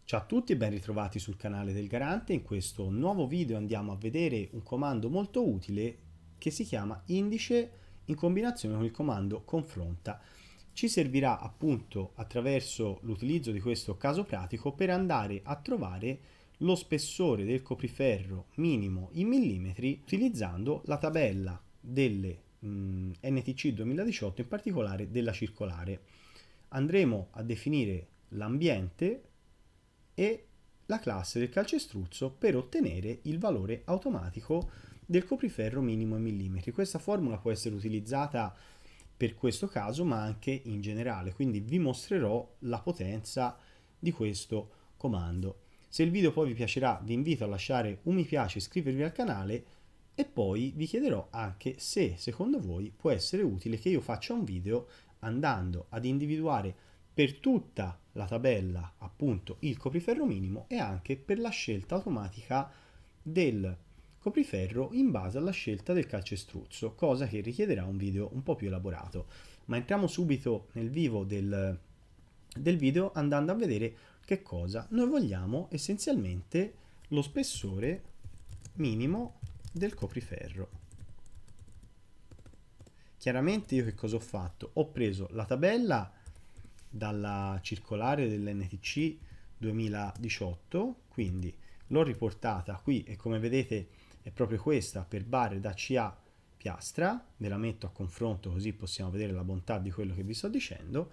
Ciao a tutti e ben ritrovati sul canale del Garante. In questo nuovo video andiamo a vedere un comando molto utile che si chiama indice in combinazione con il comando confronta. Ci servirà appunto attraverso l'utilizzo di questo caso pratico per andare a trovare lo spessore del copriferro minimo in millimetri utilizzando la tabella delle NTC 2018, in particolare della circolare. Andremo a definire l'ambiente e la classe del calcestruzzo per ottenere il valore automatico del copriferro minimo in millimetri. Questa formula può essere utilizzata per questo caso ma anche in generale, quindi vi mostrerò la potenza di questo comando. Se il video poi vi piacerà vi invito a lasciare un mi piace e iscrivervi al canale e poi vi chiederò anche se secondo voi può essere utile che io faccia un video andando ad individuare per tutta la tabella appunto il copriferro minimo e anche per la scelta automatica del copriferro in base alla scelta del calcestruzzo, cosa che richiederà un video un po' più elaborato. Ma entriamo subito nel vivo del video andando a vedere che cosa noi vogliamo. Essenzialmente lo spessore minimo del copriferro. Chiaramente io che cosa ho fatto? Ho preso la tabella dalla circolare dell'NTC 2018, quindi l'ho riportata qui e come vedete è proprio questa per barre da CA piastra, ve la metto a confronto così possiamo vedere la bontà di quello che vi sto dicendo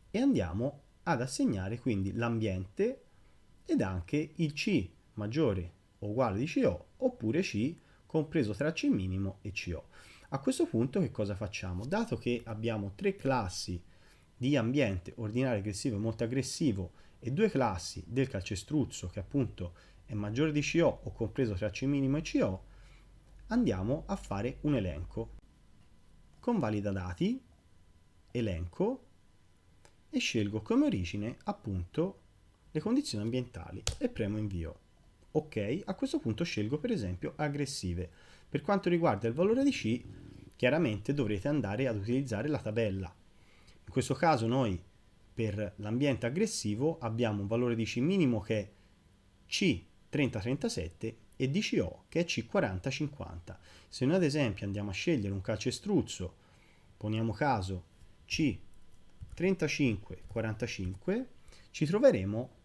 e andiamo ad assegnare quindi l'ambiente ed anche il C maggiore o uguale di CO oppure C compreso tra C minimo e CO. A questo punto che cosa facciamo? Dato che abbiamo tre classi di ambiente ordinario, aggressivo e molto aggressivo e due classi del calcestruzzo che appunto è maggiore di CO o compreso tra C minimo e CO, andiamo a fare un elenco. Convalida dati, elenco e scelgo come origine appunto le condizioni ambientali e premo invio. Ok, a questo punto scelgo per esempio aggressive. Per quanto riguarda il valore di C, chiaramente dovrete andare ad utilizzare la tabella. In questo caso noi per l'ambiente aggressivo abbiamo un valore di C minimo che è C3037 e di CO che è C4050. Se noi ad esempio andiamo a scegliere un calcestruzzo, poniamo caso C3545, ci troveremo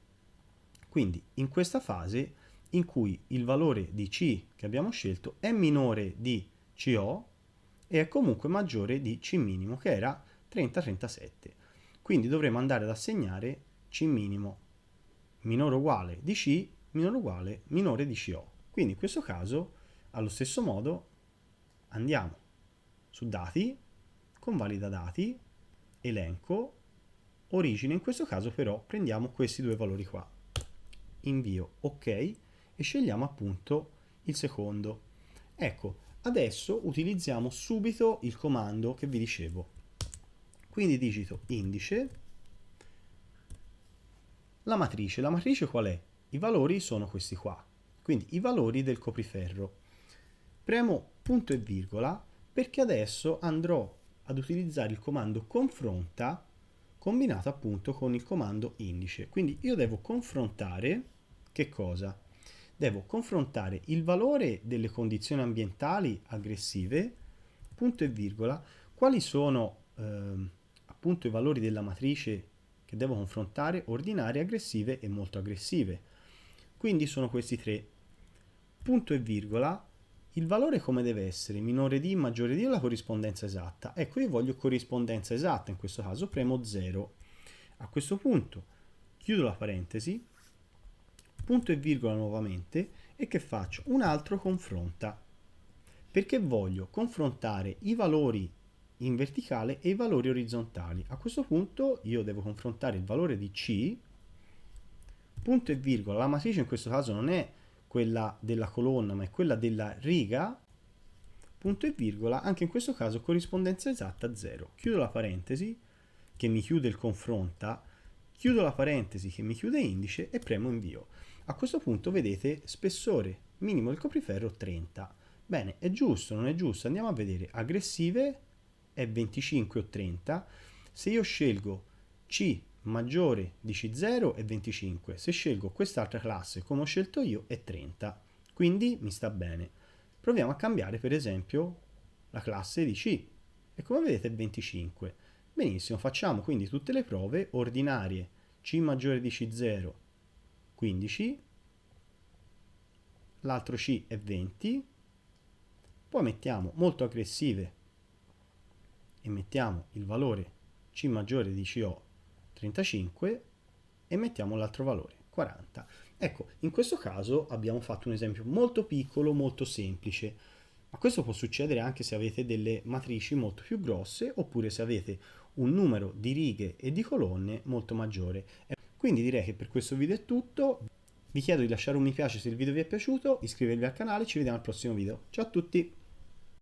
quindi in questa fase in cui il valore di C che abbiamo scelto è minore di CO e è comunque maggiore di C minimo che era 3037. Quindi dovremo andare ad assegnare C minimo minore o uguale di C minore o uguale minore di CO. Quindi in questo caso allo stesso modo andiamo su dati, convalida dati, elenco, origine. In questo caso però prendiamo questi due valori qua, invio ok e scegliamo appunto il secondo. Ecco, adesso utilizziamo subito il comando che vi dicevo. Quindi digito indice, la matrice qual è? I valori sono questi qua, quindi i valori del copriferro. Premo punto e virgola perché adesso andrò ad utilizzare il comando confronta combinato appunto con il comando indice. Quindi io devo confrontare che cosa? Devo confrontare il valore delle condizioni ambientali aggressive, punto e virgola, quali sono appunto i valori della matrice che devo confrontare, ordinarie, aggressive e molto aggressive. Quindi sono questi tre, punto e virgola, il valore come deve essere? Minore di, maggiore di o la corrispondenza esatta? Ecco, io voglio corrispondenza esatta, in questo caso premo 0. A questo punto chiudo la parentesi, punto e virgola nuovamente e che faccio? Un altro confronta, perché voglio confrontare i valori in verticale e i valori orizzontali. A questo punto io devo confrontare il valore di C, punto e virgola, la matrice in questo caso non è quella della colonna ma è quella della riga, punto e virgola, anche in questo caso corrispondenza esatta 0. Chiudo la parentesi che mi chiude il confronta, chiudo la parentesi che mi chiude indice e premo invio. A questo punto vedete spessore minimo del copriferro 30. Bene, è giusto, non è giusto? Andiamo a vedere. Aggressive è 25 o 30. Se io scelgo C maggiore di C0 è 25, se scelgo quest'altra classe come ho scelto io è 30, quindi mi sta bene. Proviamo a cambiare per esempio la classe di C e come vedete è 25. Benissimo, facciamo quindi tutte le prove ordinarie, C maggiore di C0 15, l'altro C è 20, poi mettiamo molto aggressive e mettiamo il valore C maggiore di CO 35 e mettiamo l'altro valore 40. Ecco, in questo caso abbiamo fatto un esempio molto piccolo, molto semplice, ma questo può succedere anche se avete delle matrici molto più grosse oppure se avete un numero di righe e di colonne molto maggiore. Quindi direi che per questo video è tutto. Vi chiedo di lasciare un mi piace se il video vi è piaciuto, iscrivervi al canale, ci vediamo al prossimo video. Ciao a tutti!